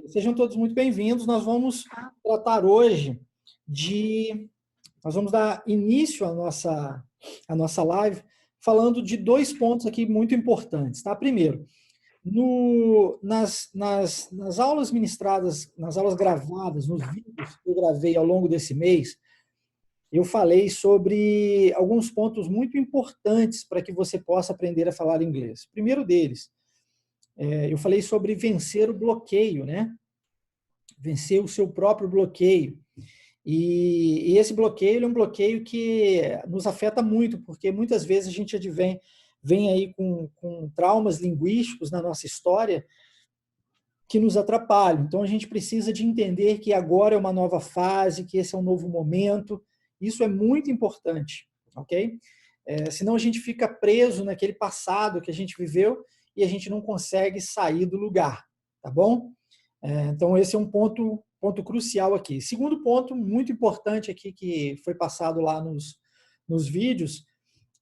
Sejam todos muito bem-vindos. Nós vamos tratar hoje de... Nós vamos dar início à nossa live falando de dois pontos aqui muito importantes. Tá? Primeiro, nas aulas ministradas, nas aulas gravadas, nos vídeos que eu gravei ao longo desse mês, eu falei sobre alguns pontos muito importantes para que você possa aprender a falar inglês. O primeiro deles, eu falei sobre vencer o bloqueio, né? Vencer o seu próprio bloqueio. E esse bloqueio é um bloqueio que nos afeta muito, porque muitas vezes a gente vem aí com traumas linguísticos na nossa história que nos atrapalham. Então a gente precisa de entender que agora é uma nova fase, que esse é um novo momento. Isso é muito importante, ok? Senão a gente fica preso naquele passado que a gente viveu e a gente não consegue sair do lugar, tá bom? Então esse é um ponto crucial aqui. Segundo ponto muito importante aqui que foi passado lá nos vídeos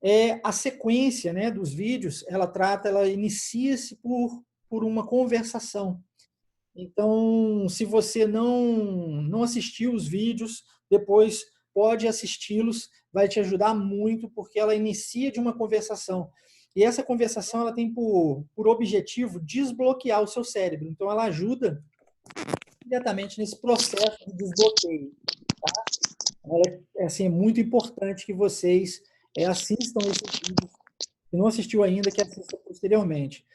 é a sequência, né, dos vídeos. Ela inicia-se por uma conversação. Então, se você não assistiu os vídeos, depois pode assisti-los, vai te ajudar muito, porque ela inicia de uma conversação. E essa conversação ela tem por objetivo desbloquear o seu cérebro. Então, ela ajuda diretamente nesse processo de desbloqueio. Tá? É muito importante que vocês assistam esses vídeos. Se não assistiu ainda, que assista posteriormente.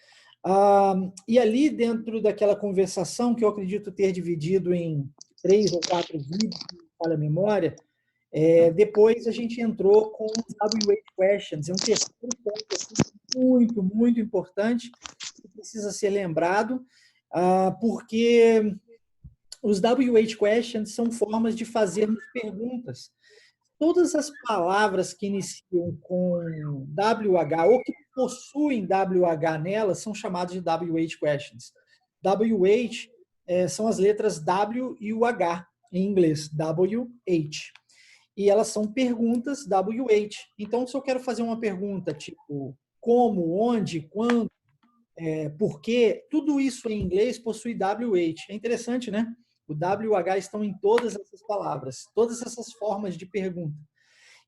E ali, dentro daquela conversação, que eu acredito ter dividido em 3 ou 4 vídeos, se não falha a memória, depois a gente entrou com os WH Questions. É um terceiro ponto muito, muito importante, que precisa ser lembrado, porque os WH Questions são formas de fazermos perguntas. Todas as palavras que iniciam com WH ou que possuem WH nelas são chamadas de WH questions. WH são as letras W e o H em inglês, WH. E elas são perguntas WH. Então, se eu quero fazer uma pergunta tipo como, onde, quando, por quê, tudo isso em inglês possui WH. É interessante, né? O WH estão em todas essas palavras, todas essas formas de pergunta.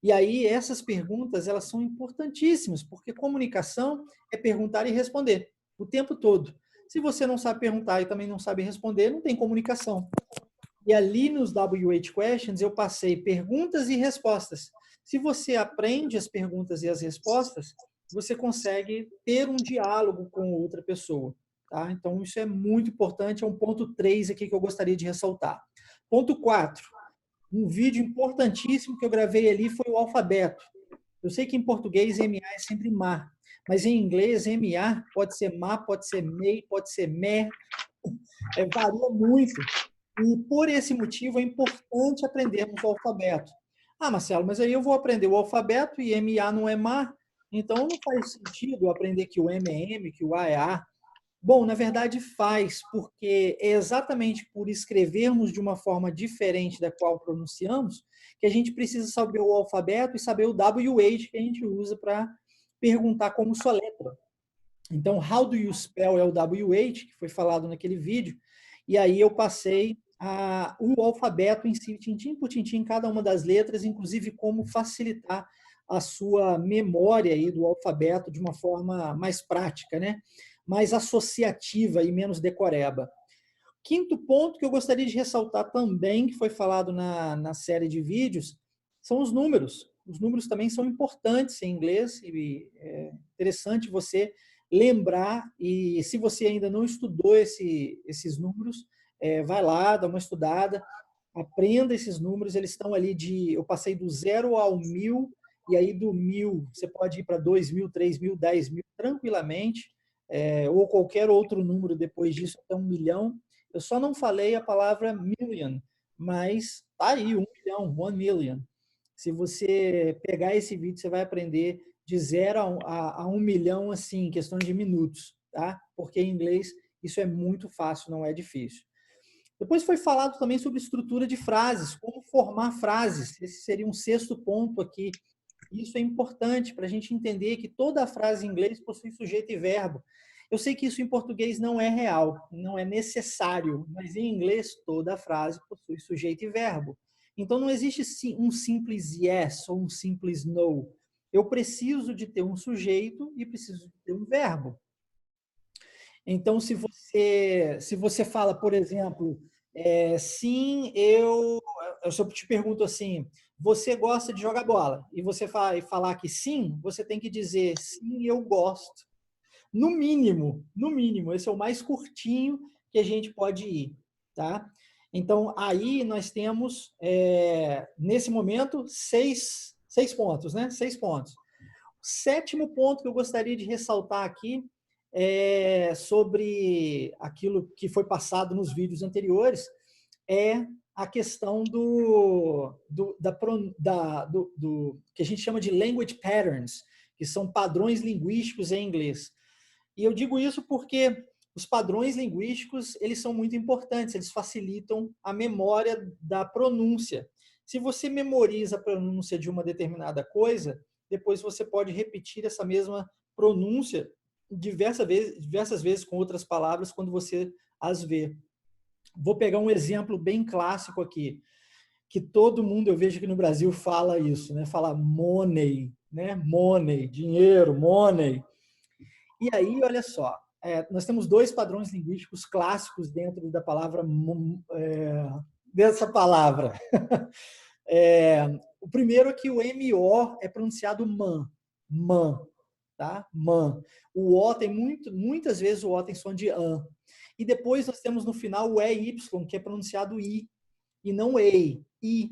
E aí, essas perguntas, elas são importantíssimas, porque comunicação é perguntar e responder o tempo todo. Se você não sabe perguntar e também não sabe responder, não tem comunicação. E ali nos WH Questions, eu passei perguntas e respostas. Se você aprende as perguntas e as respostas, você consegue ter um diálogo com outra pessoa. Tá? Então, isso é muito importante, é um ponto 3 aqui que eu gostaria de ressaltar. Ponto 4. Um vídeo importantíssimo que eu gravei ali foi o alfabeto. Eu sei que em português MA é sempre má, mas em inglês MA pode ser má, pode ser mei, pode ser mé, varia muito. E por esse motivo é importante aprendermos o alfabeto. Ah, Marcelo, mas aí eu vou aprender o alfabeto e MA não é má, então não faz sentido aprender que o M é M, que o A é A. Bom, na verdade faz, porque é exatamente por escrevermos de uma forma diferente da qual pronunciamos que a gente precisa saber o alfabeto e saber o WH que a gente usa para perguntar como soletra. Então, how do you spell é o WH, que foi falado naquele vídeo, e aí eu passei o alfabeto em si, tintim por tintim, cada uma das letras, inclusive como facilitar a sua memória aí do alfabeto de uma forma mais prática, né? Mais associativa e menos decoreba. Quinto ponto que eu gostaria de ressaltar também, que foi falado na série de vídeos, são os números. Os números também são importantes em inglês e é interessante você lembrar, e se você ainda não estudou esses números, vai lá, dá uma estudada, aprenda esses números, eles estão ali eu passei do 0 ao 1000, e aí do 1000 você pode ir para 2000, 3000, 10.000 tranquilamente, ou qualquer outro número depois disso, até 1 milhão. Eu só não falei a palavra million, mas tá aí, 1 milhão, 1 million. Se você pegar esse vídeo, você vai aprender de 0 a 1 milhão, assim, em questão de minutos, tá? Porque em inglês isso é muito fácil, não é difícil. Depois foi falado também sobre estrutura de frases, como formar frases. Esse seria um sexto ponto aqui. Isso é importante para a gente entender que toda a frase em inglês possui sujeito e verbo. Eu sei que isso em português não é real, não é necessário, mas em inglês toda a frase possui sujeito e verbo. Então não existe um simples yes ou um simples no. Eu preciso de ter um sujeito e preciso de ter um verbo. Então, se você fala, por exemplo, sim, se eu te pergunto assim, você gosta de jogar bola? E você vai falar que sim, você tem que dizer sim, eu gosto. No mínimo, esse é o mais curtinho que a gente pode ir, tá? Então, aí nós temos, nesse momento, seis pontos, né? 6 pontos. Sétimo ponto que eu gostaria de ressaltar aqui é sobre aquilo que foi passado nos vídeos anteriores, é a questão do que a gente chama de language patterns, que são padrões linguísticos em inglês. E eu digo isso porque os padrões linguísticos, eles são muito importantes, eles facilitam a memória da pronúncia. Se você memoriza a pronúncia de uma determinada coisa, depois você pode repetir essa mesma pronúncia diversas vezes com outras palavras quando você as vê. Vou pegar um exemplo bem clássico aqui, que todo mundo, eu vejo aqui no Brasil, fala isso, né? Fala money, né? Money, dinheiro, money. E aí, olha só, nós temos dois padrões linguísticos clássicos dentro da palavra, dessa palavra. O primeiro é que o MO é pronunciado man, tá? Man. O O tem muitas vezes o O tem som de an. E depois nós temos no final o EY, que é pronunciado I, e não EI, I.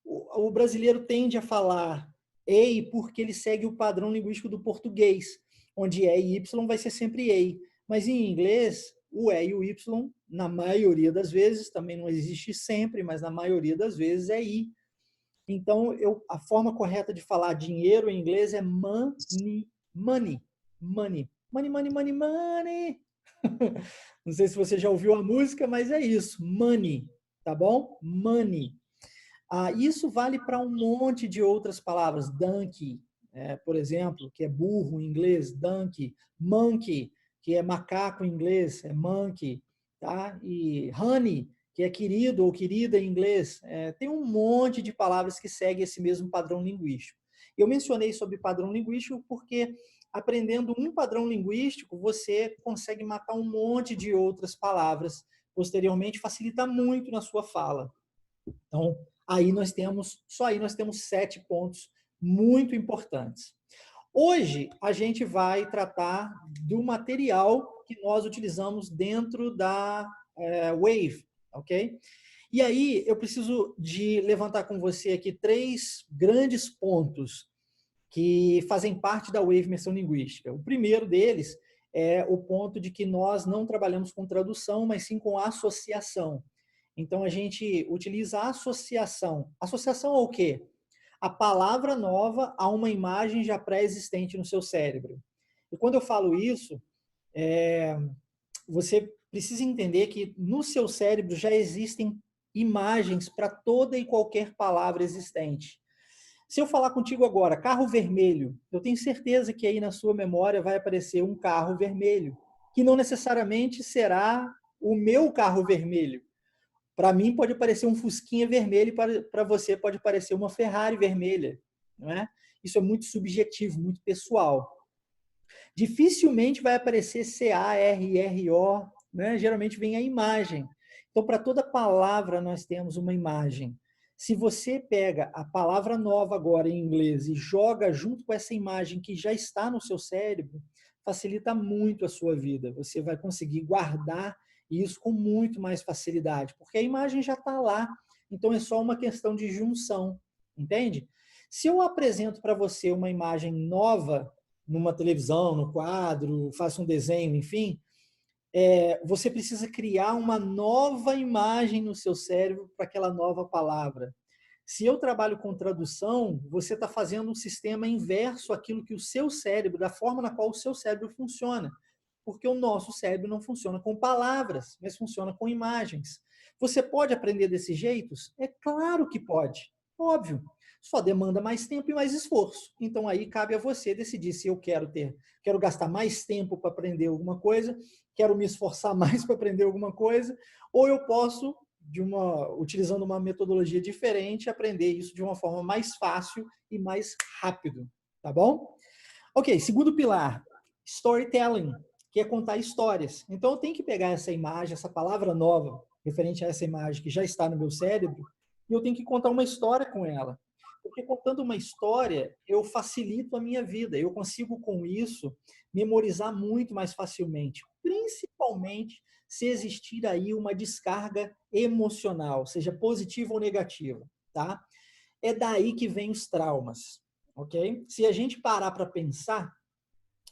O brasileiro tende a falar EI porque ele segue o padrão linguístico do português, onde E e Y vai ser sempre EI. Mas em inglês, o E e o Y, na maioria das vezes, também não existe sempre, mas na maioria das vezes é I. Então, a forma correta de falar dinheiro em inglês é money, money, money, money, money, money, money. Não sei se você já ouviu a música, mas é isso, money, tá bom? Money. Isso vale para um monte de outras palavras. Donkey, por exemplo, que é burro em inglês, donkey. Monkey, que é macaco em inglês, é monkey. Tá? E honey, que é querido ou querida em inglês. Tem um monte de palavras que seguem esse mesmo padrão linguístico. Eu mencionei sobre padrão linguístico porque, aprendendo um padrão linguístico, você consegue matar um monte de outras palavras. Posteriormente, facilita muito na sua fala. Então, só aí nós temos 7 pontos muito importantes. Hoje, a gente vai tratar do material que nós utilizamos dentro da Wave, ok? E aí, eu preciso de levantar com você aqui 3 grandes pontos que fazem parte da Wave Imersão Linguística. O primeiro deles é o ponto de que nós não trabalhamos com tradução, mas sim com associação. Então, a gente utiliza a associação. Associação ao quê? A palavra nova a uma imagem já pré-existente no seu cérebro. E quando eu falo isso, você precisa entender que no seu cérebro já existem imagens para toda e qualquer palavra existente. Se eu falar contigo agora, carro vermelho, eu tenho certeza que aí na sua memória vai aparecer um carro vermelho, que não necessariamente será o meu carro vermelho. Para mim pode parecer um Fusquinha vermelho, para você pode parecer uma Ferrari vermelha, não é? Isso é muito subjetivo, muito pessoal. Dificilmente vai aparecer CARRO, né? Geralmente vem a imagem. Então, para toda palavra nós temos uma imagem. Se você pega a palavra nova agora em inglês e joga junto com essa imagem que já está no seu cérebro, facilita muito a sua vida. Você vai conseguir guardar isso com muito mais facilidade, porque a imagem já está lá. Então, é só uma questão de junção, entende? Se eu apresento para você uma imagem nova numa televisão, no quadro, faço um desenho, enfim, você precisa criar uma nova imagem no seu cérebro para aquela nova palavra. Se eu trabalho com tradução, você está fazendo um sistema inverso àquilo que o seu cérebro, da forma na qual o seu cérebro funciona. Porque o nosso cérebro não funciona com palavras, mas funciona com imagens. Você pode aprender desses jeitos? É claro que pode, óbvio. só demanda mais tempo e mais esforço. Então aí cabe a você decidir se eu quero gastar mais tempo para aprender alguma coisa, quero me esforçar mais para aprender alguma coisa, ou eu posso, utilizando uma metodologia diferente, aprender isso de uma forma mais fácil e mais rápido, tá bom? Ok, segundo pilar, storytelling, que é contar histórias. Então eu tenho que pegar essa imagem, essa palavra nova, referente a essa imagem que já está no meu cérebro, e eu tenho que contar uma história com ela. Porque contando uma história, eu facilito a minha vida. Eu consigo, com isso, memorizar muito mais facilmente. Principalmente se existir aí uma descarga emocional, seja positiva ou negativa, tá? É daí que vem os traumas, ok? Se a gente parar para pensar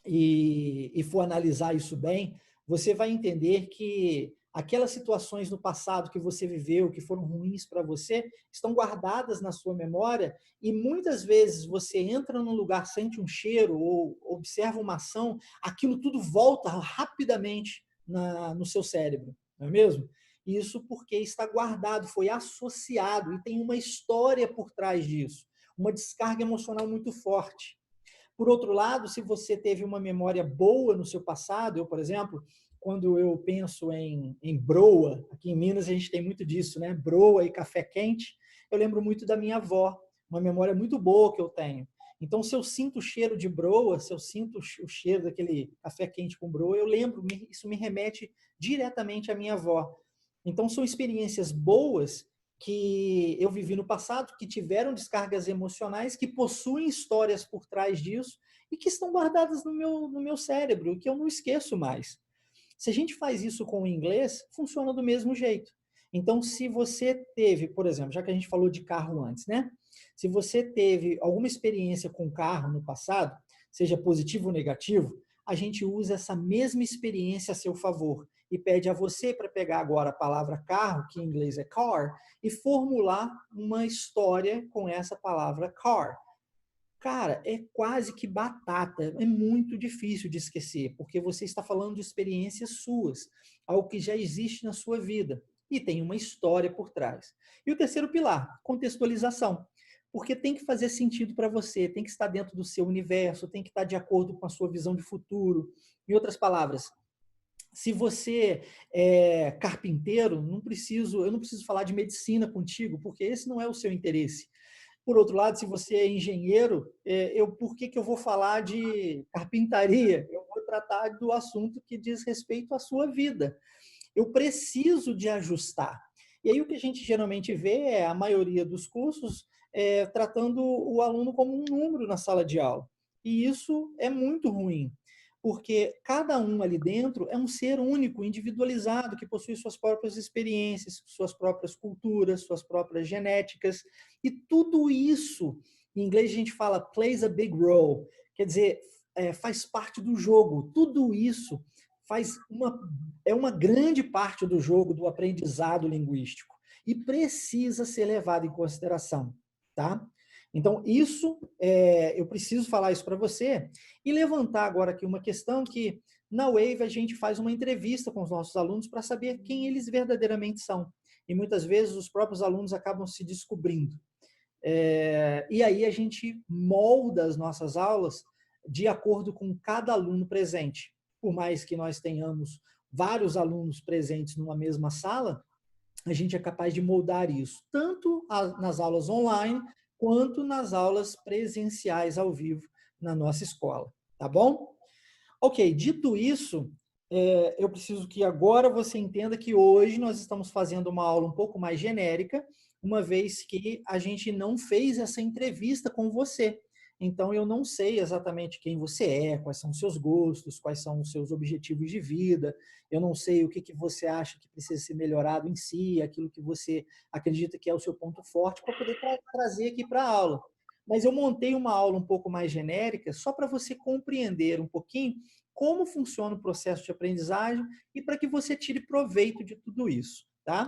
e for analisar isso bem, você vai entender que aquelas situações no passado que você viveu, que foram ruins para você, estão guardadas na sua memória e muitas vezes você entra num lugar, sente um cheiro ou observa uma ação, aquilo tudo volta rapidamente no seu cérebro, não é mesmo? Isso porque está guardado, foi associado e tem uma história por trás disso, uma descarga emocional muito forte. Por outro lado, se você teve uma memória boa no seu passado, eu, por exemplo, quando eu penso em broa, aqui em Minas a gente tem muito disso, né? Broa e café quente, eu lembro muito da minha avó, uma memória muito boa que eu tenho. Então, se eu sinto o cheiro de broa, se eu sinto o cheiro daquele café quente com broa, eu lembro, isso me remete diretamente à minha avó. Então, são experiências boas que eu vivi no passado, que tiveram descargas emocionais, que possuem histórias por trás disso e que estão guardadas no meu cérebro, que eu não esqueço mais. Se a gente faz isso com o inglês, funciona do mesmo jeito. Então, se você teve, por exemplo, já que a gente falou de carro antes, né? Se você teve alguma experiência com carro no passado, seja positivo ou negativo, a gente usa essa mesma experiência a seu favor e pede a você para pegar agora a palavra carro, que em inglês é car, e formular uma história com essa palavra car. Cara, é quase que batata, é muito difícil de esquecer, porque você está falando de experiências suas, algo que já existe na sua vida e tem uma história por trás. E o terceiro pilar, contextualização, porque tem que fazer sentido para você, tem que estar dentro do seu universo, tem que estar de acordo com a sua visão de futuro. Em outras palavras, se você é carpinteiro, eu não preciso falar de medicina contigo, porque esse não é o seu interesse. Por outro lado, se você é engenheiro, por que eu vou falar de carpintaria? Eu vou tratar do assunto que diz respeito à sua vida. Eu preciso de ajustar. E aí o que a gente geralmente vê é a maioria dos cursos tratando o aluno como um número na sala de aula. E isso é muito ruim, porque cada um ali dentro é um ser único, individualizado, que possui suas próprias experiências, suas próprias culturas, suas próprias genéticas, e tudo isso, em inglês a gente fala plays a big role, quer dizer, faz parte do jogo. Tudo isso é uma grande parte do jogo do aprendizado linguístico e precisa ser levado em consideração, tá? Então, eu preciso falar isso para você e levantar agora aqui uma questão que na Wave a gente faz uma entrevista com os nossos alunos para saber quem eles verdadeiramente são. E muitas vezes os próprios alunos acabam se descobrindo. E aí a gente molda as nossas aulas de acordo com cada aluno presente. Por mais que nós tenhamos vários alunos presentes numa mesma sala, a gente é capaz de moldar isso, tanto nas aulas online, quanto nas aulas presenciais ao vivo na nossa escola, tá bom? Ok, dito isso, eu preciso que agora você entenda que hoje nós estamos fazendo uma aula um pouco mais genérica, uma vez que a gente não fez essa entrevista com você. Então, eu não sei exatamente quem você é, quais são os seus gostos, quais são os seus objetivos de vida, eu não sei o que você acha que precisa ser melhorado em si, aquilo que você acredita que é o seu ponto forte, para poder trazer aqui para a aula. Mas eu montei uma aula um pouco mais genérica, só para você compreender um pouquinho como funciona o processo de aprendizagem e para que você tire proveito de tudo isso, tá?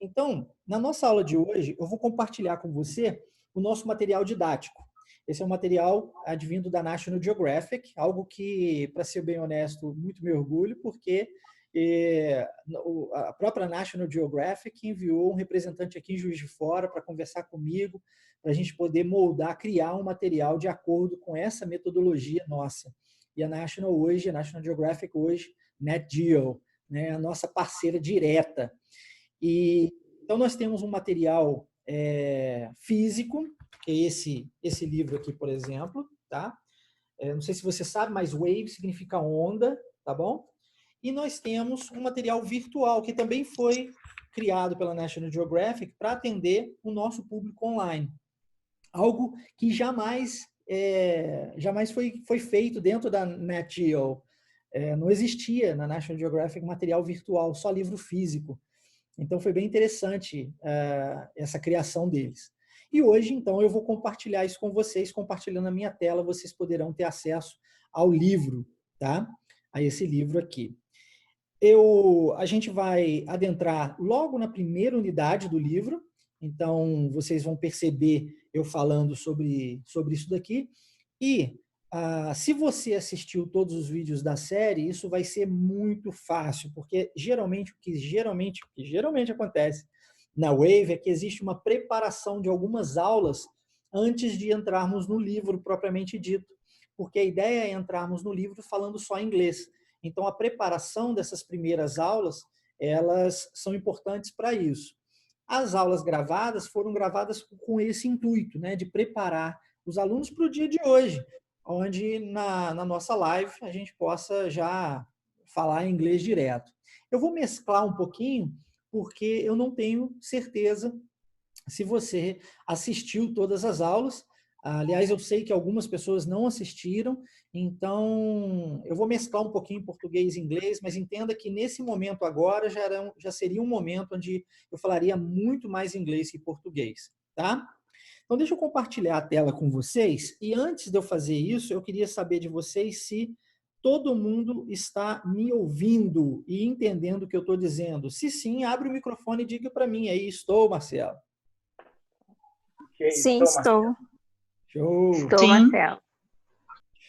Então, na nossa aula de hoje, eu vou compartilhar com você o nosso material didático. Esse é um material advindo da National Geographic, algo que, para ser bem honesto, muito me orgulho, porque A própria National Geographic enviou um representante aqui em Juiz de Fora para conversar comigo, para a gente poder moldar, criar um material de acordo com essa metodologia nossa. E a National Geographic hoje, NetGeo, né, a nossa parceira direta. Então, nós temos um material físico, que é esse livro aqui, por exemplo, tá? Não sei se você sabe, mas wave significa onda, tá bom? E nós temos um material virtual, que também foi criado pela National Geographic para atender o nosso público online. Algo que jamais foi feito dentro da NetGeo. Não existia na National Geographic material virtual, só livro físico. Então, foi bem interessante essa criação deles. E hoje, então, eu vou compartilhar isso com vocês, compartilhando a minha tela, vocês poderão ter acesso ao livro, tá? A esse livro aqui. A gente vai adentrar logo na primeira unidade do livro, então vocês vão perceber eu falando sobre isso daqui. E se você assistiu todos os vídeos da série, isso vai ser muito fácil, porque geralmente o que geralmente acontece na Wave é que existe uma preparação de algumas aulas antes de entrarmos no livro propriamente dito, porque a ideia é entrarmos no livro falando só inglês. Então, a preparação dessas primeiras aulas, elas são importantes para isso. As aulas gravadas foram gravadas com esse intuito, né, de preparar os alunos para o dia de hoje, onde na nossa live a gente possa já falar inglês direto. Eu vou mesclar um pouquinho, porque eu não tenho certeza se você assistiu todas as aulas. Aliás, eu sei que algumas pessoas não assistiram, então eu vou mesclar um pouquinho português e inglês, mas entenda que nesse momento agora já seria um momento onde eu falaria muito mais inglês que português, tá? Então, deixa eu compartilhar a tela com vocês, e antes de eu fazer isso, eu queria saber de vocês se todo mundo está me ouvindo e entendendo o que eu estou dizendo. Se sim, abre o microfone e diga para mim aí, estou, Marcelo. Sim, estou. Show. Estou, Marcelo.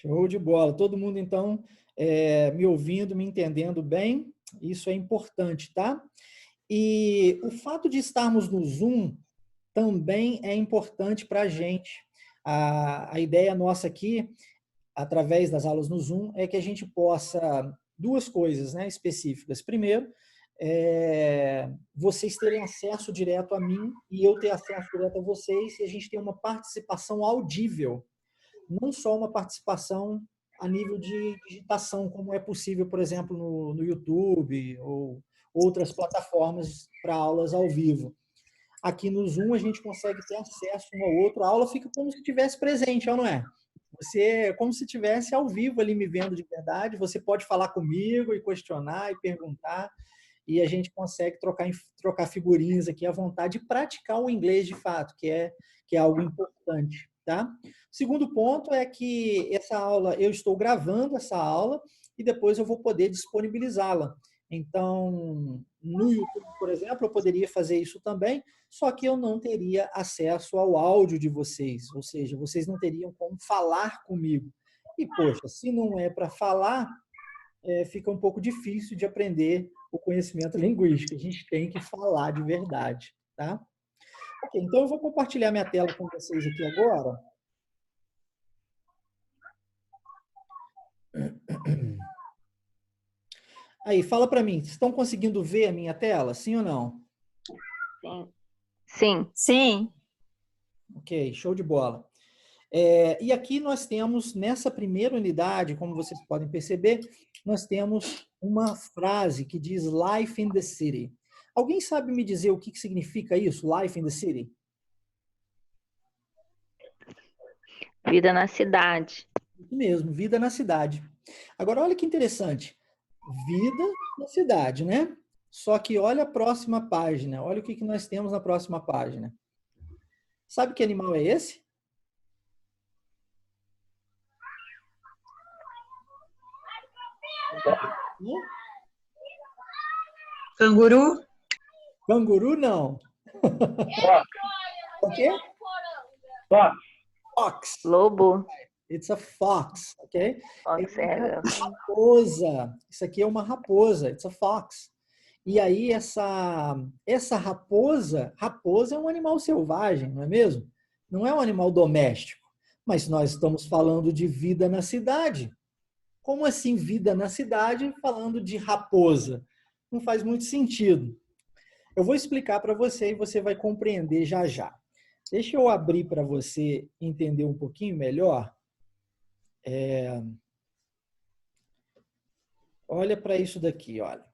Show de bola. Todo mundo, então, me ouvindo, me entendendo bem. Isso é importante, tá? E o fato de estarmos no Zoom também é importante para a gente. A ideia nossa aqui, através das aulas no Zoom, é que a gente possa... Duas coisas, né, específicas. Primeiro, vocês terem acesso direto a mim e eu ter acesso direto a vocês, e a gente ter uma participação audível, não só uma participação a nível de digitação, como é possível, por exemplo, no YouTube ou outras plataformas para aulas ao vivo. Aqui no Zoom a gente consegue ter acesso um ao outro, a aula fica como se estivesse presente, não é? Você, como se estivesse ao vivo ali me vendo de verdade, você pode falar comigo e questionar e perguntar, e a gente consegue trocar figurinhas aqui à vontade e praticar o inglês de fato, que é algo importante, tá? O segundo ponto é que essa aula, eu estou gravando essa aula e depois eu vou poder disponibilizá-la. Então, no YouTube, por exemplo, eu poderia fazer isso também, só que eu não teria acesso ao áudio de vocês, ou seja, vocês não teriam como falar comigo. E, poxa, se não é para falar, fica um pouco difícil de aprender o conhecimento linguístico. A gente tem que falar de verdade, tá? Ok, então eu vou compartilhar minha tela com vocês aqui agora. Aí, fala para mim, estão conseguindo ver a minha tela, sim ou não? Sim. Sim. Ok, show de bola. E aqui nós temos, nessa primeira unidade, como vocês podem perceber, nós temos uma frase que diz Life in the City. Alguém sabe me dizer o que significa isso, Life in the City? Vida na cidade. Isso mesmo, vida na cidade. Agora, olha que interessante. Vida na cidade, né? Só que olha a próxima página. Olha o que nós temos na próxima página. Sabe que animal é esse? Canguru? Canguru, não. O quê? Fox. Lobo. It's a fox, ok? Fox É uma é. raposa. Isso aqui é uma raposa. It's a fox. E aí essa raposa é um animal selvagem, não é mesmo? Não é um animal doméstico. Mas nós estamos falando de vida na cidade. Como assim vida na cidade falando de raposa? Não faz muito sentido. Eu vou explicar para você e você vai compreender já já. Deixa eu abrir para você entender um pouquinho melhor. Olha para isso daqui, olha.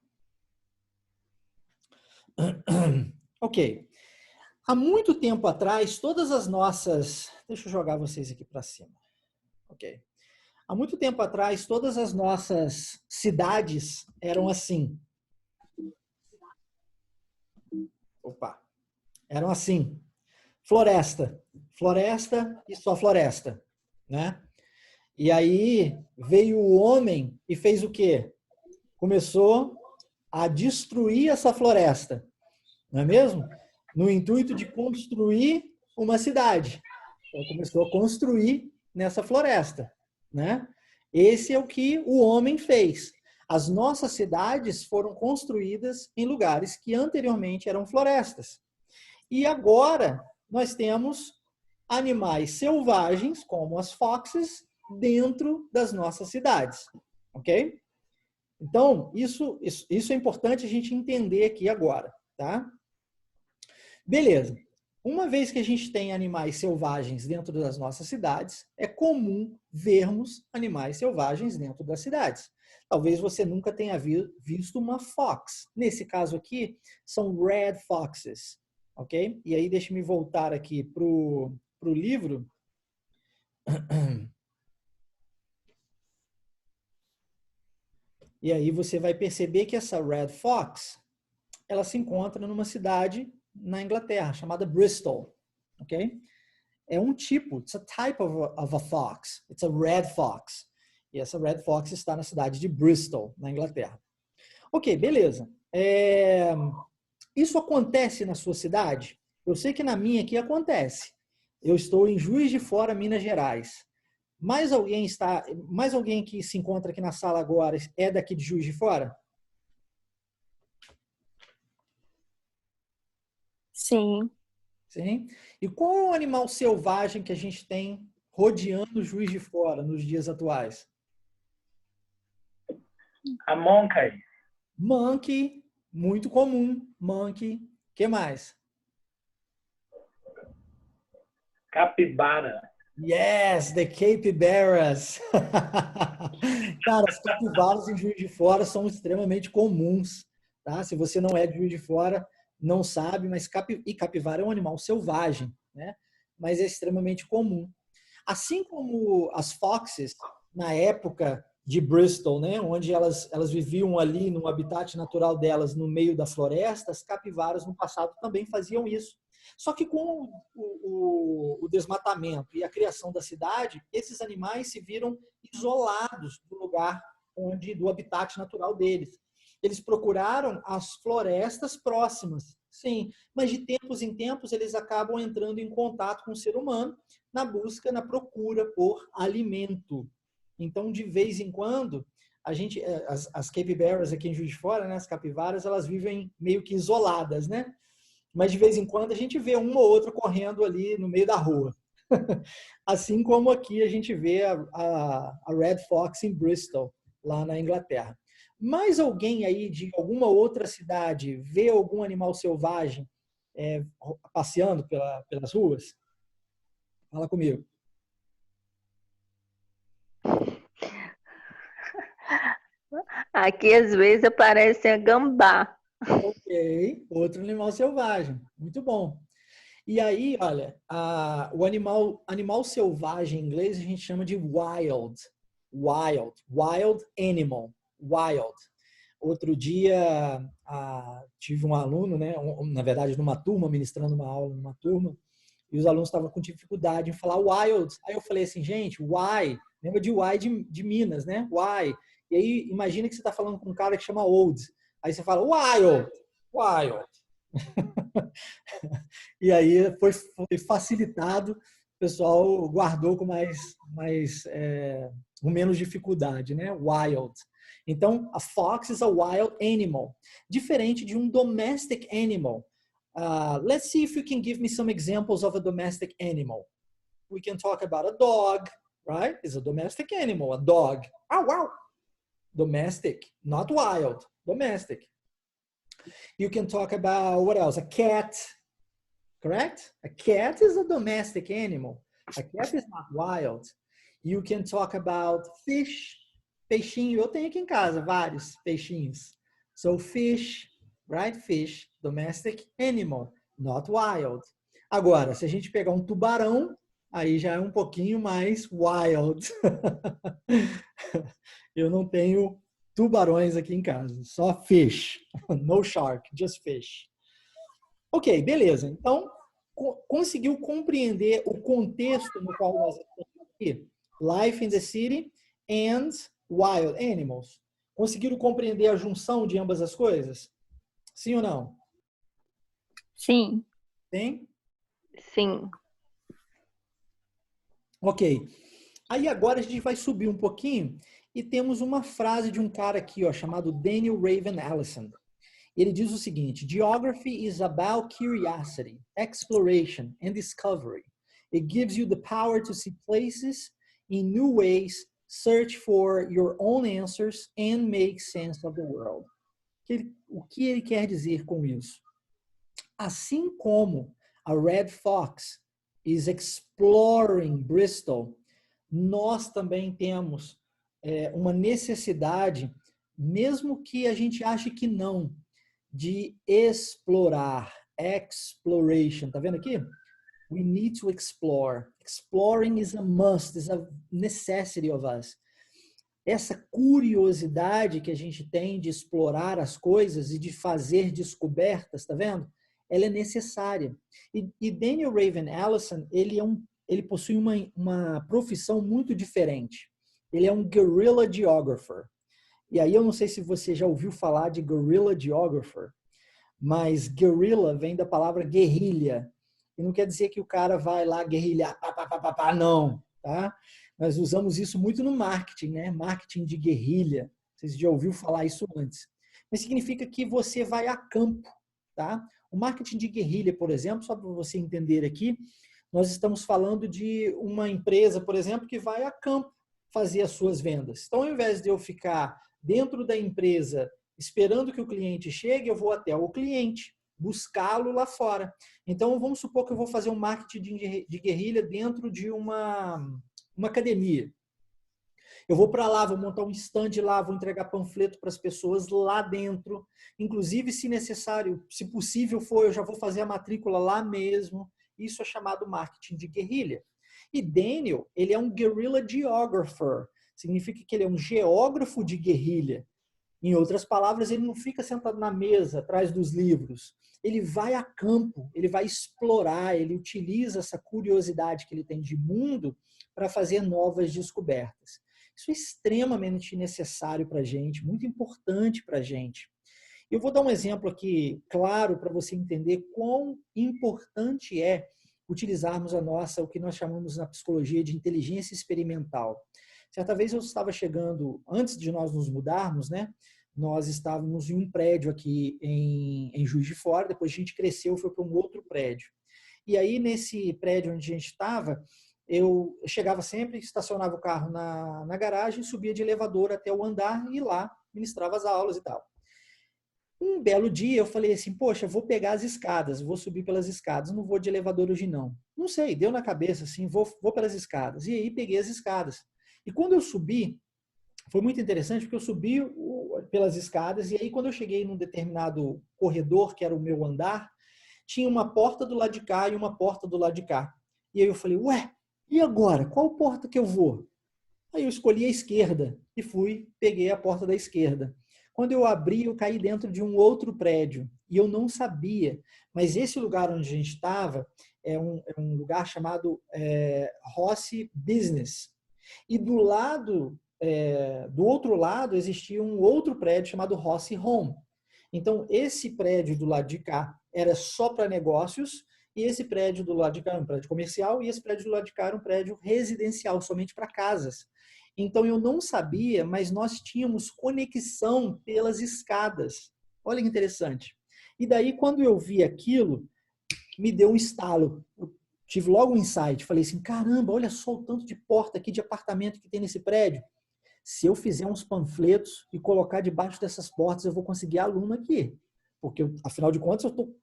Ok. Há muito tempo atrás, todas as nossas... Deixa eu jogar vocês aqui para cima. Ok. Há muito tempo atrás, todas as nossas cidades eram assim. Opa. Eram assim. Floresta. Floresta e só floresta, né? E aí veio o homem e fez o quê? Começou a destruir essa floresta, não é mesmo? No intuito de construir uma cidade. Então, começou a construir nessa floresta, né? Esse é o que o homem fez. As nossas cidades foram construídas em lugares que anteriormente eram florestas. E agora nós temos animais selvagens, como as foxes, dentro das nossas cidades, ok? Então, isso é importante a gente entender aqui agora, tá? Beleza. Uma vez que a gente tem animais selvagens dentro das nossas cidades, é comum vermos animais selvagens dentro das cidades. Talvez você nunca tenha visto uma fox. Nesse caso aqui, são red foxes, ok? E aí, deixa-me voltar aqui para o livro. E aí você vai perceber que essa red fox, ela se encontra numa cidade na Inglaterra, chamada Bristol, ok? É um tipo, it's a type of a fox, it's a red fox. E essa red fox está na cidade de Bristol, na Inglaterra. Ok, beleza. Isso acontece na sua cidade? Eu sei que na minha aqui acontece. Eu estou em Juiz de Fora, Minas Gerais. Mais alguém que se encontra aqui na sala agora é daqui de Juiz de Fora? Sim. Sim. E qual é o animal selvagem que a gente tem rodeando Juiz de Fora nos dias atuais? A monkey. Monkey, muito comum. Monkey. Que mais? Capibara. Yes, the capybaras. Cara, as capivaras em Juiz de Fora são extremamente comuns, tá? Se você não é de Juiz de Fora, não sabe, mas capivara é um animal selvagem, né? Mas é extremamente comum. Assim como as foxes, na época de Bristol, né, onde elas viviam ali no habitat natural delas, no meio da floresta, as capivaras no passado também faziam isso. Só que com o desmatamento e a criação da cidade, esses animais se viram isolados do lugar do habitat natural deles. Eles procuraram as florestas próximas, sim, mas de tempos em tempos eles acabam entrando em contato com o ser humano na busca, na procura por alimento. Então, de vez em quando, as capybaras aqui em Juiz de Fora, né, as capivaras, elas vivem meio que isoladas, né? Mas de vez em quando a gente vê uma ou outra correndo ali no meio da rua. Assim como aqui a gente vê a Red Fox em Bristol, lá na Inglaterra. Mais alguém aí de alguma outra cidade vê algum animal selvagem passeando pelas ruas? Fala comigo. Aqui às vezes aparece a gambá. Ok, outro animal selvagem. Muito bom. E aí, olha, o animal selvagem em inglês a gente chama de wild. Wild animal. Wild. Outro dia tive um aluno, né, na verdade, numa turma, ministrando uma aula numa turma, e os alunos estavam com dificuldade em falar wild. Aí eu falei assim, gente, why? Lembra de why de Minas, né? Why? E aí, imagina que você está falando com um cara que chama old. Aí você fala wild. E aí foi facilitado pessoal guardou com menos dificuldade, né? Wild. Então, a fox is a wild animal. Diferente de um domestic animal. Let's see if you can give me some examples of a domestic animal. We can talk about a dog, right? It's a domestic animal, a dog. Oh, wow. Domestic, not wild, domestic. You can talk about, what else? A cat, correct? A cat is a domestic animal. A cat is not wild. You can talk about fish, peixinho. Eu tenho aqui em casa vários peixinhos. So fish, right? Fish, domestic animal, not wild. Agora, se a gente pegar um tubarão, aí já é um pouquinho mais wild. Eu não tenho tubarões aqui em casa, só fish. No shark, just fish. Ok, beleza. Então, conseguiu compreender o contexto no qual nós estamos aqui? Life in the city and wild animals. Conseguiram compreender a junção de ambas as coisas? Sim ou não? Sim. Sim? Sim. Ok. Aí agora a gente vai subir um pouquinho e temos uma frase de um cara aqui, ó, chamado Daniel Raven Allison. Ele diz o seguinte: Geography is about curiosity, exploration and discovery. It gives you the power to see places in new ways, search for your own answers and make sense of the world. O que ele quer dizer com isso? Assim como a Red Fox is exploring Bristol, nós também temos uma necessidade, mesmo que a gente ache que não, de explorar. Exploration. Tá vendo aqui? We need to explore. Exploring is a must, is a necessity of us. Essa curiosidade que a gente tem de explorar as coisas e de fazer descobertas, tá vendo? Ela é necessária. E Daniel Raven Allison, ele possui uma profissão muito diferente. Ele é um guerrilla geographer. E aí eu não sei se você já ouviu falar de guerrilla geographer, mas guerrilla vem da palavra guerrilha. E não quer dizer que o cara vai lá guerrilhar, não, tá? Nós usamos isso muito no marketing, né? Marketing de guerrilha. Vocês já ouviram falar isso antes. Mas significa que você vai a campo, tá? O marketing de guerrilha, por exemplo, só para você entender aqui, nós estamos falando de uma empresa, por exemplo, que vai a campo fazer as suas vendas. Então, ao invés de eu ficar dentro da empresa esperando que o cliente chegue, eu vou até o cliente, buscá-lo lá fora. Então, vamos supor que eu vou fazer um marketing de guerrilha dentro de uma academia. Eu vou para lá, vou montar um stand lá, vou entregar panfleto para as pessoas lá dentro. Inclusive, se necessário, se possível for, eu já vou fazer a matrícula lá mesmo. Isso é chamado marketing de guerrilha. E Daniel, ele é um guerrilla geographer. Significa que ele é um geógrafo de guerrilha. Em outras palavras, ele não fica sentado na mesa, atrás dos livros. Ele vai a campo, ele vai explorar, ele utiliza essa curiosidade que ele tem de mundo para fazer novas descobertas. Isso é extremamente necessário para a gente, muito importante para a gente. Eu vou dar um exemplo aqui, claro, para você entender quão importante é utilizarmos o que nós chamamos na psicologia de inteligência experimental. Certa vez eu estava chegando, antes de nós nos mudarmos, né? Nós estávamos em um prédio aqui em Juiz de Fora, depois a gente cresceu, foi para um outro prédio. E aí, nesse prédio onde a gente estava, eu chegava sempre, estacionava o carro na garagem, subia de elevador até o andar e lá ministrava as aulas e tal. Um belo dia eu falei assim, poxa, vou pegar as escadas, vou subir pelas escadas, não vou de elevador hoje não. Não sei, deu na cabeça assim, vou pelas escadas. E aí peguei as escadas. E quando eu subi, foi muito interessante porque eu subi pelas escadas e aí quando eu cheguei num determinado corredor, que era o meu andar, tinha uma porta do lado de cá e uma porta do lado de cá. E aí eu falei, ué, e agora? Qual porta que eu vou? Aí eu escolhi a esquerda e peguei a porta da esquerda. Quando eu abri, eu caí dentro de um outro prédio e eu não sabia. Mas esse lugar onde a gente estava é um lugar chamado Rossi Business. E do outro lado, existia um outro prédio chamado Rossi Home. Então, esse prédio do lado de cá era só para negócios e esse prédio do lado de cá era um prédio comercial, e esse prédio do lado de cá era um prédio residencial, somente para casas. Então eu não sabia, mas nós tínhamos conexão pelas escadas. Olha que interessante. E daí, quando eu vi aquilo, me deu um estalo. Eu tive logo um insight. Falei assim, caramba, olha só o tanto de porta aqui de apartamento que tem nesse prédio. Se eu fizer uns panfletos e colocar debaixo dessas portas, eu vou conseguir aluno aqui. Porque, afinal de contas, eu estou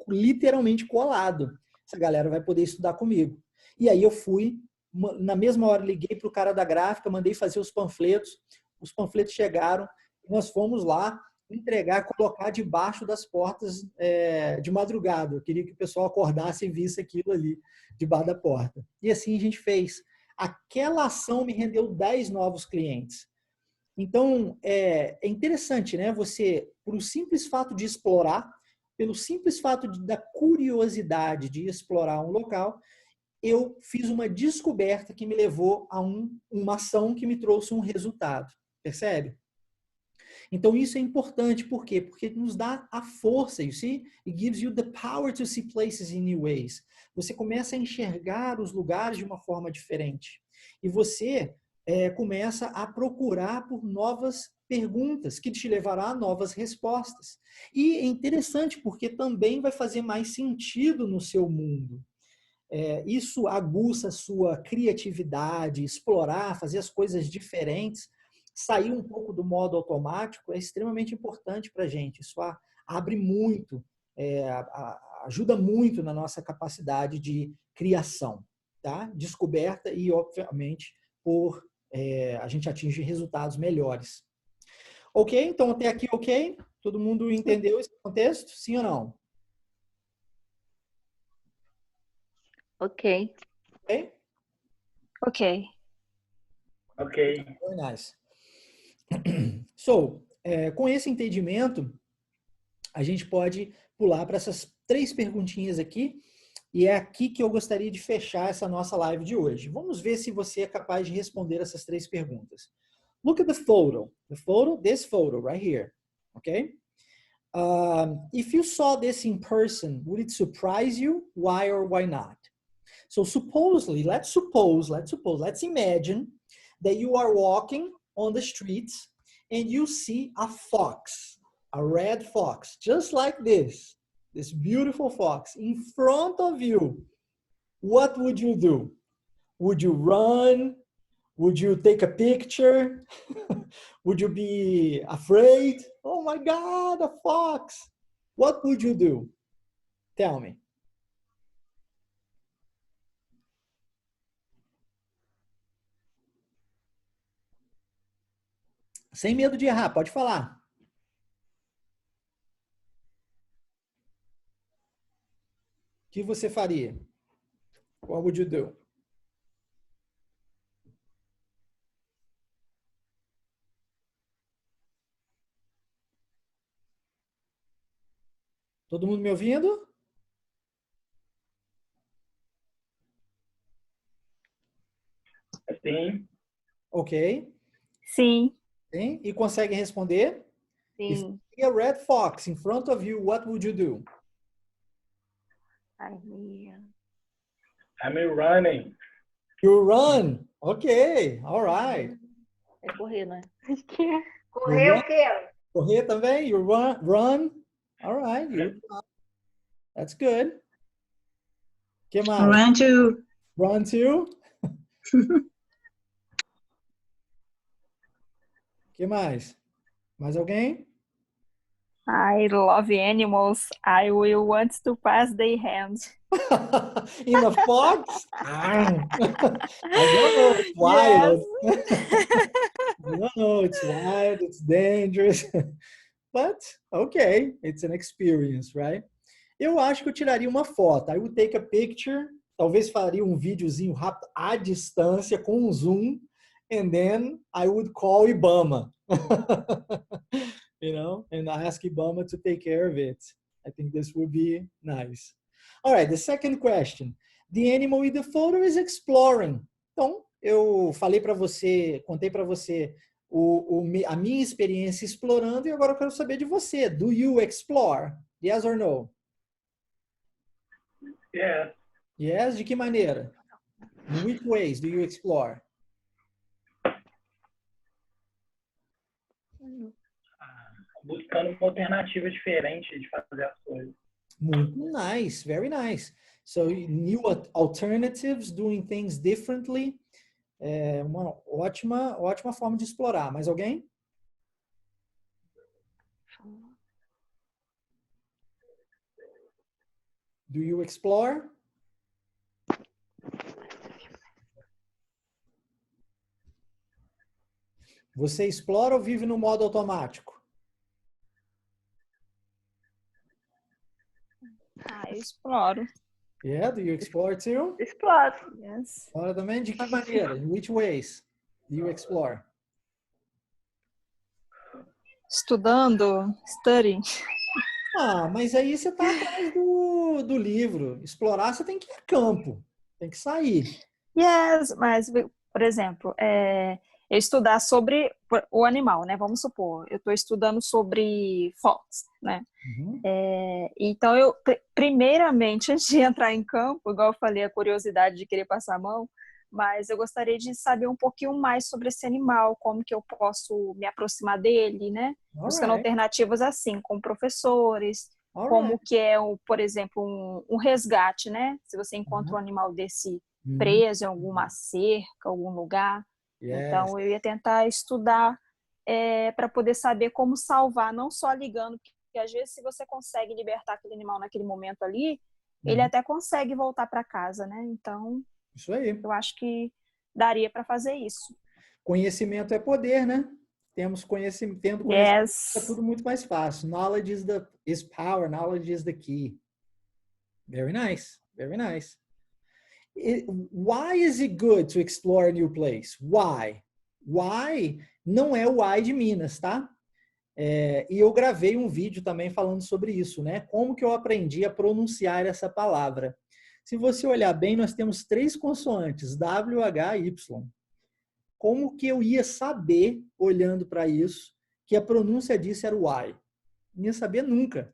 literalmente colado. Essa galera vai poder estudar comigo. E aí eu fui, na mesma hora liguei para o cara da gráfica, mandei fazer os panfletos chegaram, nós fomos lá entregar, colocar debaixo das portas de madrugada. Eu queria que o pessoal acordasse e visse aquilo ali debaixo da porta. E assim a gente fez. Aquela ação me rendeu 10 novos clientes. Então, é interessante, né? Você, por um simples fato de explorar, pelo simples fato da curiosidade de explorar um local, eu fiz uma descoberta que me levou a uma ação que me trouxe um resultado. Percebe? Então, isso é importante, por quê? Porque nos dá a força, you see? It gives you the power to see places in new ways. Você começa a enxergar os lugares de uma forma diferente. E você começa a procurar por novas perguntas, que te levará a novas respostas. E é interessante, porque também vai fazer mais sentido no seu mundo. Isso aguça a sua criatividade, explorar, fazer as coisas diferentes. Sair um pouco do modo automático é extremamente importante para a gente. Isso abre muito, ajuda muito na nossa capacidade de criação, tá? Descoberta e, obviamente, a gente atinge resultados melhores. Ok? Então, até aqui, ok? Todo mundo entendeu esse contexto? Sim ou não? Ok. Ok? Ok. Ok. Very nice. So, com esse entendimento, a gente pode pular para essas 3 perguntinhas aqui, e é aqui que eu gostaria de fechar essa nossa live de hoje. Vamos ver se você é capaz de responder essas 3 perguntas. Look at the photo. This photo right here. Okay? If you saw this in person, would it surprise you? Why or why not? So supposedly, let's imagine that you are walking on the streets and you see a fox, a red fox, just like this beautiful fox in front of you. What would you do? Would you run? Would you take a picture? Would you be afraid? Oh my God, a fox. What would you do? Tell me. Sem medo de errar, pode falar. O que você faria? What would you do? Todo mundo me ouvindo? Sim. Ok. Sim. Sim. E consegue responder? Sim. If you see a red fox in front of you, what would you do? I'm running. You run. Ok. All right. É correr, né? Correr o quê? Correr também? You run. All right. That's good. Que mais? Run to. Run too. Que mais? Mais alguém? I love animals. I will want to pass their hands. In a fox? I don't know. It's wild. I don't know. It's wild. It's dangerous. But, okay. It's an experience, right? Eu acho que eu tiraria uma foto. I would take a picture. Talvez faria um videozinho rápido à distância com um zoom. And then I would call Ibama. You know, and ask Ibama to take care of it. I think this would be nice. All right, the second question. The animal in the photo is exploring. Então, eu falei para você, contei para você a minha experiência explorando e agora eu quero saber de você. Do you explore? Yes or no? Yes. Yes? De que maneira? In which ways do you explore? Buscando uma alternativa diferente de fazer as coisas. Muito nice, very nice. So, new alternatives, doing things differently. É uma ótima forma de explorar. Mais alguém? Do you explore? Você explora ou vive no modo automático? Eu exploro. Yeah, do you explore too? Explode. Yes. Explora também? De que maneira? In which ways do you explore? Estudando, studying. Mas aí você está atrás do livro. Explorar, você tem que ir a campo. Tem que sair. Yes, mas, por exemplo, eu estudar sobre o animal, né? Vamos supor, eu estou estudando sobre fox, né? Uhum. Então, eu, primeiramente, antes de entrar em campo, igual eu falei, a curiosidade de querer passar a mão, mas eu gostaria de saber um pouquinho mais sobre esse animal, como que eu posso me aproximar dele, né? Buscando Alright. alternativas assim, com professores, Alright. como que é, por exemplo, um resgate, né? Se você encontra um animal desse preso em alguma cerca, algum lugar. Yes. Então, eu ia tentar estudar para poder saber como salvar, não só ligando, porque às vezes se você consegue libertar aquele animal naquele momento ali, ele até consegue voltar para casa, né? Então, isso aí. eu acho que daria para fazer isso. Conhecimento é poder, né? Tendo conhecimento, Yes. é tudo muito mais fácil. Knowledge is power, knowledge is the key. Very nice, very nice. Why is it good to explore a new place? Why? Why não é o why de Minas, tá? E eu gravei um vídeo também falando sobre isso, né? Como que eu aprendi a pronunciar essa palavra. Se você olhar bem, nós temos 3 consoantes, W, H, Y. Como que eu ia saber, olhando para isso, que a pronúncia disso era o why? Não ia saber nunca.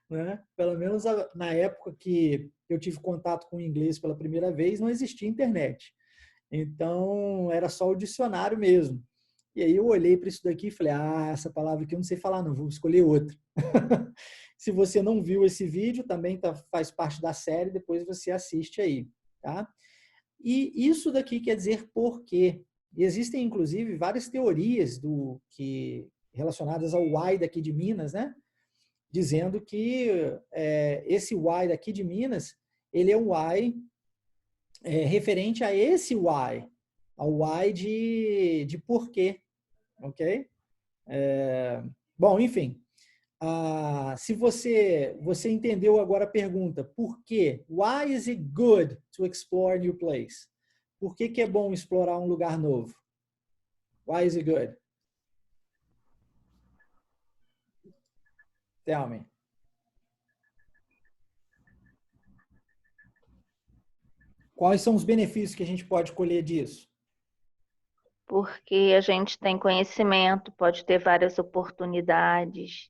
Né? Pelo menos na época que eu tive contato com o inglês pela primeira vez, não existia internet. Então, era só o dicionário mesmo. E aí eu olhei para isso daqui e falei, essa palavra aqui eu não sei falar não, vou escolher outra. Se você não viu esse vídeo, também faz parte da série, depois você assiste aí. Tá? E isso daqui quer dizer por quê. E existem, inclusive, várias teorias relacionadas ao why daqui de Minas, né? Dizendo que esse why daqui de Minas, ele é um why referente a esse why, ao why de porquê, ok? Bom, enfim, se você entendeu agora a pergunta, por quê? Why is it good to explore a new place? Por que é bom explorar um lugar novo? Why is it good? Tell me. Quais são os benefícios que a gente pode colher disso? Porque a gente tem conhecimento, pode ter várias oportunidades,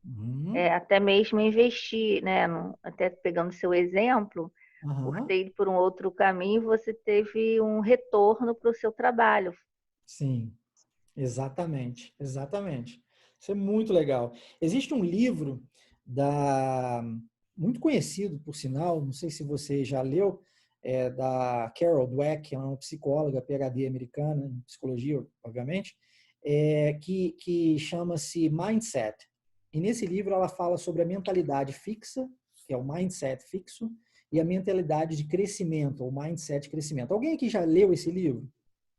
até mesmo investir, né? Até pegando seu exemplo, por ter ido por um outro caminho, você teve um retorno para o seu trabalho. Sim, exatamente, exatamente. Isso é muito legal. Existe um livro muito conhecido, por sinal, não sei se você já leu, da Carol Dweck, é uma psicóloga, PhD americana, em psicologia, obviamente, que chama-se Mindset. E nesse livro ela fala sobre a mentalidade fixa, que é o mindset fixo, e a mentalidade de crescimento, ou mindset de crescimento. Alguém aqui já leu esse livro?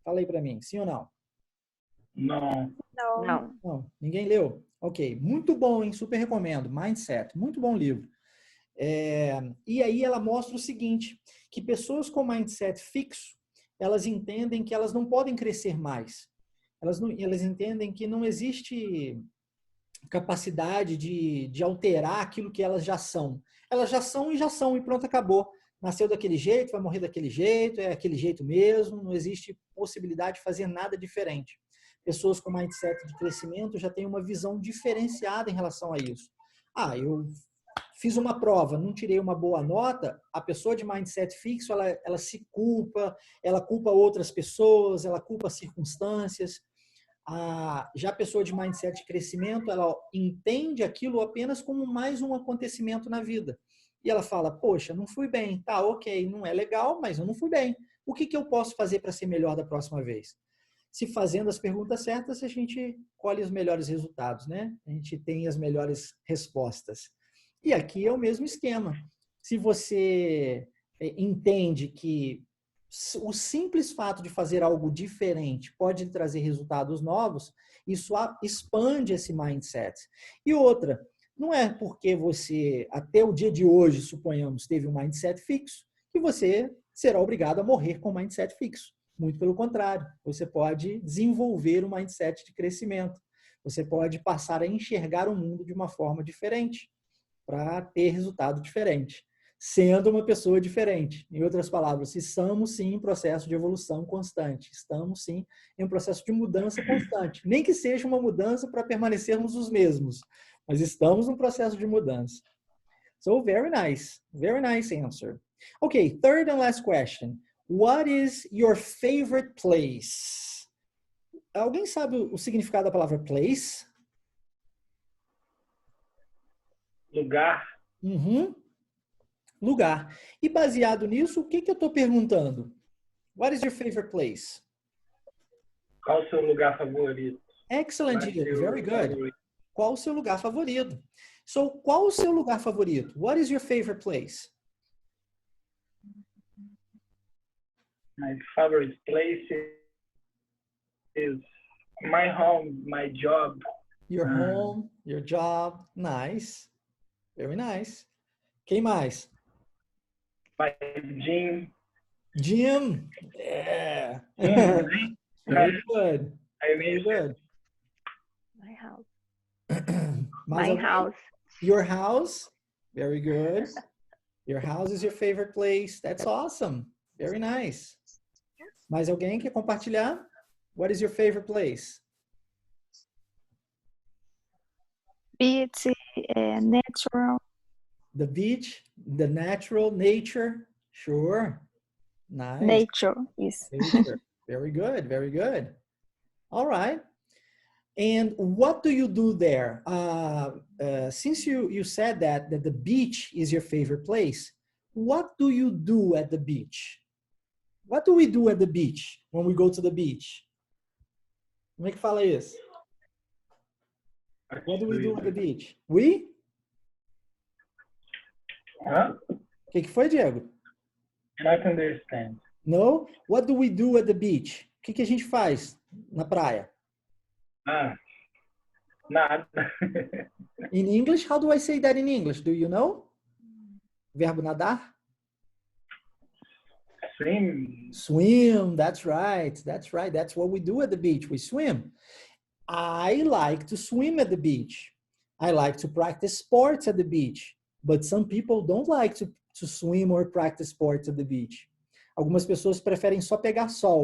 Fala aí para mim, sim ou não? Não. Não, ninguém leu? Ok, muito bom, hein? Super recomendo. Mindset, muito bom livro. E aí ela mostra o seguinte, que pessoas com mindset fixo, elas entendem que elas não podem crescer mais. Elas entendem que não existe capacidade de alterar aquilo que elas já são. Elas já são e pronto, acabou. Nasceu daquele jeito, vai morrer daquele jeito, é aquele jeito mesmo, não existe possibilidade de fazer nada diferente. Pessoas com mindset de crescimento já têm uma visão diferenciada em relação a isso. Eu fiz uma prova, não tirei uma boa nota, a pessoa de mindset fixo, ela se culpa, ela culpa outras pessoas, ela culpa as circunstâncias. Já a pessoa de mindset de crescimento, ela entende aquilo apenas como mais um acontecimento na vida. E ela fala, poxa, não fui bem, tá, ok, não é legal, mas eu não fui bem. O que eu posso fazer para ser melhor da próxima vez? Se fazendo as perguntas certas, a gente colhe os melhores resultados, né? A gente tem as melhores respostas. E aqui é o mesmo esquema. Se você entende que o simples fato de fazer algo diferente pode trazer resultados novos, isso expande esse mindset. E outra, não é porque você, até o dia de hoje, suponhamos, teve um mindset fixo, que você será obrigado a morrer com um mindset fixo. Muito pelo contrário, você pode desenvolver um mindset de crescimento. Você pode passar a enxergar o mundo de uma forma diferente, para ter resultado diferente, sendo uma pessoa diferente. Em outras palavras, estamos sim em processo de evolução constante, estamos sim em um processo de mudança constante. Nem que seja uma mudança para permanecermos os mesmos, mas estamos num processo de mudança. So, very nice answer. Okay, third and last question. What is your favorite place? Alguém sabe o significado da palavra place? Lugar. Uhum. Lugar. E baseado nisso, o que eu estou perguntando? What is your favorite place? Qual o seu lugar favorito? Excellent, Diego. Very good. Qual o seu lugar favorito? So, qual o seu lugar favorito? What is your favorite place? My favorite place is my home, my job. Your home, your job. Nice. Very nice. Quem mais? My gym. Gym. Yeah. Very good. Very good. My house. My house. Your house. Very good. Your house is your favorite place. That's awesome. Very nice. Mais alguém quer compartilhar? What is your favorite place? Beach, natural. The beach, the natural, nature. Sure. Nice. Nature, yes. Nature. Very good, very good. All right. And what do you do there? Since you said that the beach is your favorite place, what do you do at the beach? What do we do at the beach when we go to the beach? Como é que fala isso? What do we do at the beach? We? Huh? O que foi, Diego? Not understand. No? What do we do at the beach? O que a gente faz na praia? Nada. In English, how do I say that in English? Do you know? Verbo nadar? Swim. Swim, that's right. That's right. That's what we do at the beach. We swim. I like to swim at the beach. I like to practice sports at the beach. But some people don't like to swim or practice sports at the beach. Algumas pessoas preferem só pegar sol.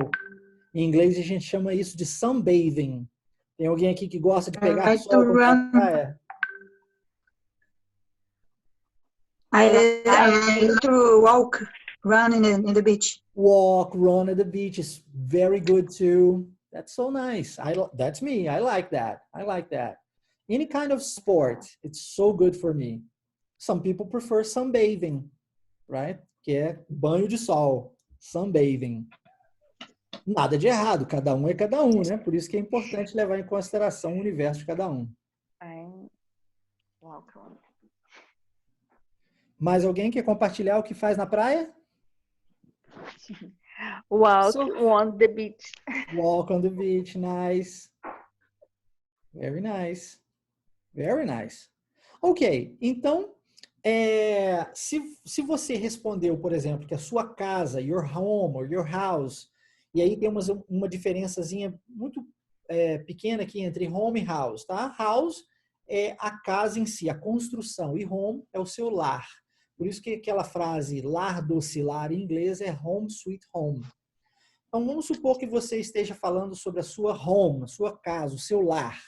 Em inglês a gente chama isso de sunbathing. Tem alguém aqui que gosta de pegar sol na praia? I like to walk, run in the beach. Walk, run at the beach is very good too. That's so nice. That's me. I like that. I like that. Any kind of sport, it's so good for me. Some people prefer sunbathing, right? Que é banho de sol, sunbathing. Nada de errado, cada um é cada um, né? Por isso que é importante levar em consideração o universo de cada um. Mais alguém quer compartilhar o que faz na praia? Walk on the beach. Walk on the beach, nice. Very nice. Very nice. Ok, então, se você respondeu, por exemplo, que a sua casa, your home or your house, e aí tem uma diferençazinha muito pequena aqui entre home e house, tá? House é a casa em si, a construção, e home é o seu lar. Por isso que aquela frase lar doce lar em inglês é home sweet home. Então, vamos supor que você esteja falando sobre a sua home, a sua casa, o seu lar,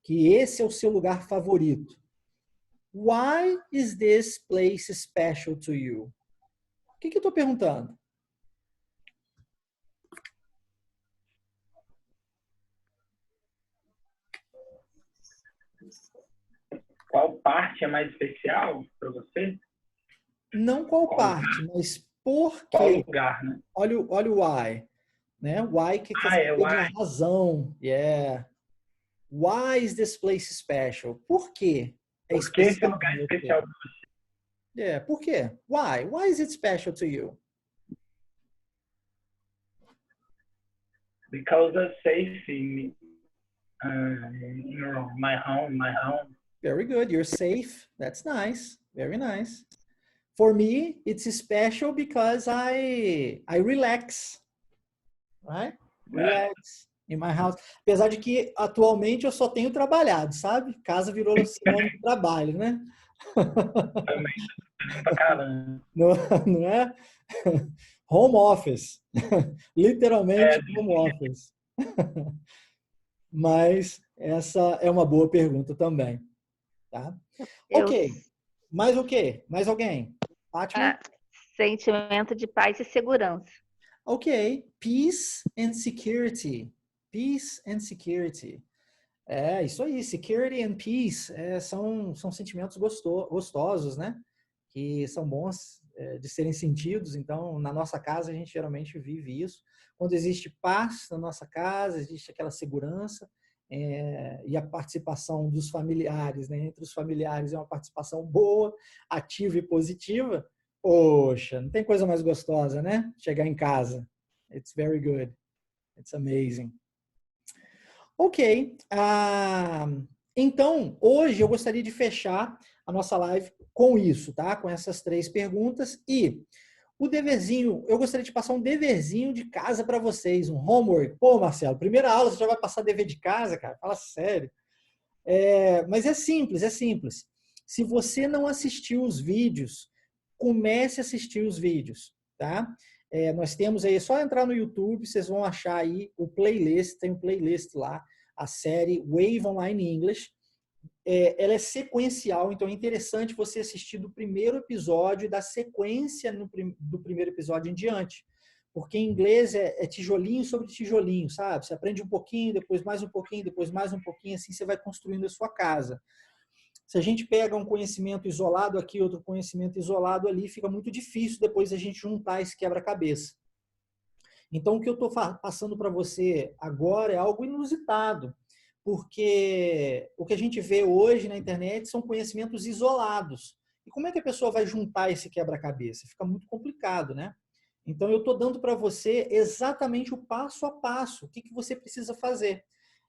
que esse é o seu lugar favorito. Why is this place special to you? O que eu estou perguntando? Qual parte é mais especial para você? Não qual parte, mas por quê? Qual lugar, né? Olha o why. Né? Why que quer saber de a razão. Yeah. Why is this place special? Por quê? Por que esse lugar é especial para você? Yeah, por quê? Why? Why is it special to you? Because it's safe in my home. Very good. You're safe. That's nice. Very nice. For me, it's special because I relax. Right? Relax in my house. Apesar de que atualmente eu só tenho trabalhado, sabe? Casa virou sinônimo de trabalho, né? Também. Pra caramba. Não é? Home office. Literalmente home office. Mas essa é uma boa pergunta também. Tá? Ok. Mais o quê? Mais alguém? Fátima? Sentimento de paz e segurança. Ok. Peace and security. Peace and security. É, isso aí. Security and peace são sentimentos gostosos, né? Que são bons de serem sentidos. Então, na nossa casa, a gente geralmente vive isso. Quando existe paz na nossa casa, existe aquela segurança e a participação dos familiares, né? Entre os familiares é uma participação boa, ativa e positiva. Poxa, não tem coisa mais gostosa, né? Chegar em casa. It's very good. It's amazing. Ok. Então, hoje eu gostaria de fechar a nossa live com isso, tá? Com essas 3 perguntas. E o deverzinho, eu gostaria de passar um deverzinho de casa para vocês, um homework. Pô, Marcelo, primeira aula você já vai passar dever de casa, cara? Fala sério. Mas é simples, é simples. Se você não assistiu os vídeos, comece a assistir os vídeos, tá? Nós temos aí, é só entrar no YouTube, vocês vão achar aí o playlist, tem um playlist lá, a série Wave Online English. Ela é sequencial, então é interessante você assistir do primeiro episódio e da sequência do primeiro episódio em diante. Porque em inglês é tijolinho sobre tijolinho, sabe? Você aprende um pouquinho, depois mais um pouquinho, depois mais um pouquinho, assim você vai construindo a sua casa. Se a gente pega um conhecimento isolado aqui, outro conhecimento isolado ali, fica muito difícil depois a gente juntar esse quebra-cabeça. Então, o que eu estou passando para você agora é algo inusitado, porque o que a gente vê hoje na internet são conhecimentos isolados. E como é que a pessoa vai juntar esse quebra-cabeça? Fica muito complicado, né? Então, eu estou dando para você exatamente o passo a passo, o que você precisa fazer.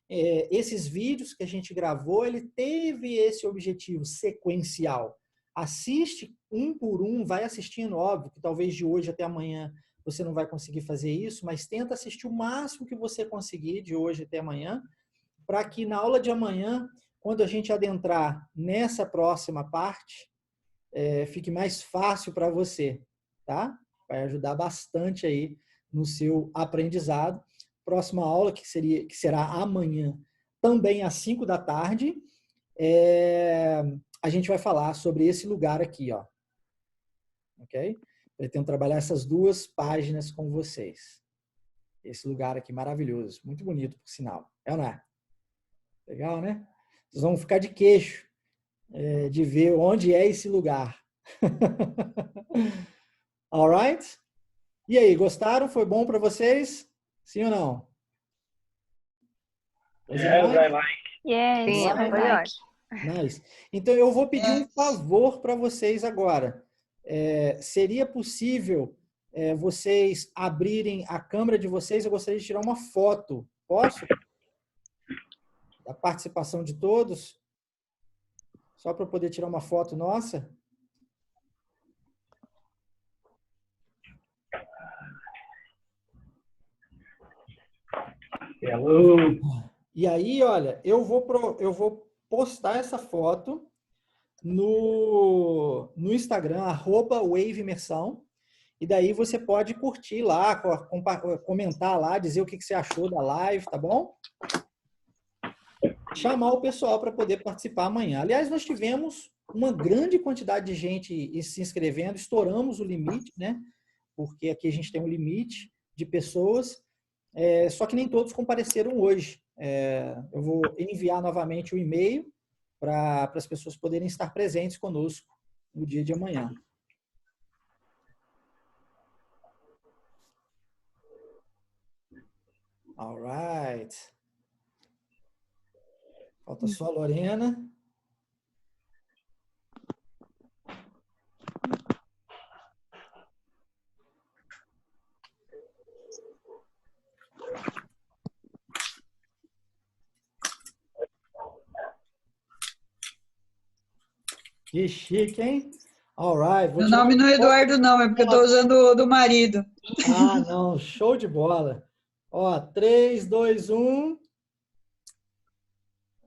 Esses vídeos que a gente gravou, ele teve esse objetivo sequencial. Assiste um por um, vai assistindo, óbvio, que talvez de hoje até amanhã você não vai conseguir fazer isso, mas tenta assistir o máximo que você conseguir de hoje até amanhã, para que na aula de amanhã, quando a gente adentrar nessa próxima parte, fique mais fácil para você, tá? Vai ajudar bastante aí no seu aprendizado. Próxima aula, que será amanhã, também às 5 da tarde, a gente vai falar sobre esse lugar aqui, ó. Ok? Pretendo trabalhar essas 2 páginas com vocês. Esse lugar aqui maravilhoso, muito bonito, por sinal. É ou não é? Legal, né? Vocês vão ficar de queixo de ver onde é esse lugar. Alright? E aí, gostaram? Foi bom para vocês? Sim ou não? Yes, I like. Yes, Sim, I foi like. ótimo. Nice. Então, eu vou pedir um favor para vocês agora. Seria possível vocês abrirem a câmera de vocês? Eu gostaria de tirar uma foto. Posso? Da participação de todos? Só para poder tirar uma foto nossa? Hello. E aí, olha, eu vou postar essa foto no Instagram, @WaveImersão, e daí você pode curtir lá, comentar lá, dizer o que você achou da live, tá bom? Chamar o pessoal para poder participar amanhã. Aliás, nós tivemos uma grande quantidade de gente se inscrevendo, estouramos o limite, né? Porque aqui a gente tem um limite de pessoas, só que nem todos compareceram hoje. Eu vou enviar novamente o e-mail para as pessoas poderem estar presentes conosco no dia de amanhã. All right. Falta só a Lorena. Que chique, hein? All right. Meu nome não é Eduardo, não, é porque eu estou usando o do marido. Ah, não. Show de bola. Ó, 3, 2, 1.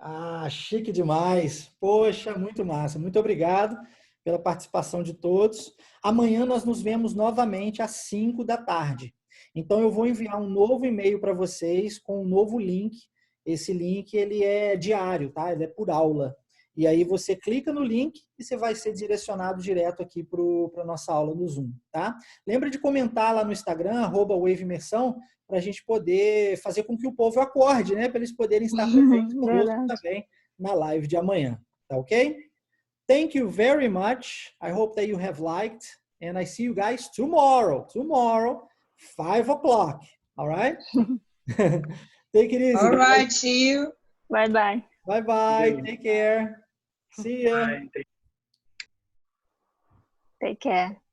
Ah, chique demais. Poxa, muito massa. Muito obrigado pela participação de todos. Amanhã nós nos vemos novamente às 5 da tarde. Então, eu vou enviar um novo e-mail para vocês com um novo link. Esse link, ele é diário, tá? Ele é por aula. E aí você clica no link e você vai ser direcionado direto aqui para a nossa aula no Zoom, tá? Lembra de comentar lá no Instagram, @WaveImersão, para a gente poder fazer com que o povo acorde, né? Para eles poderem estar presentes conosco também na live de amanhã, tá ok? Thank you very much. I hope that you have liked, and I see you guys tomorrow, 5 o'clock, all right? Take it easy. All right, see you. Bye-bye. Bye-bye. Take care. See ya. Take care.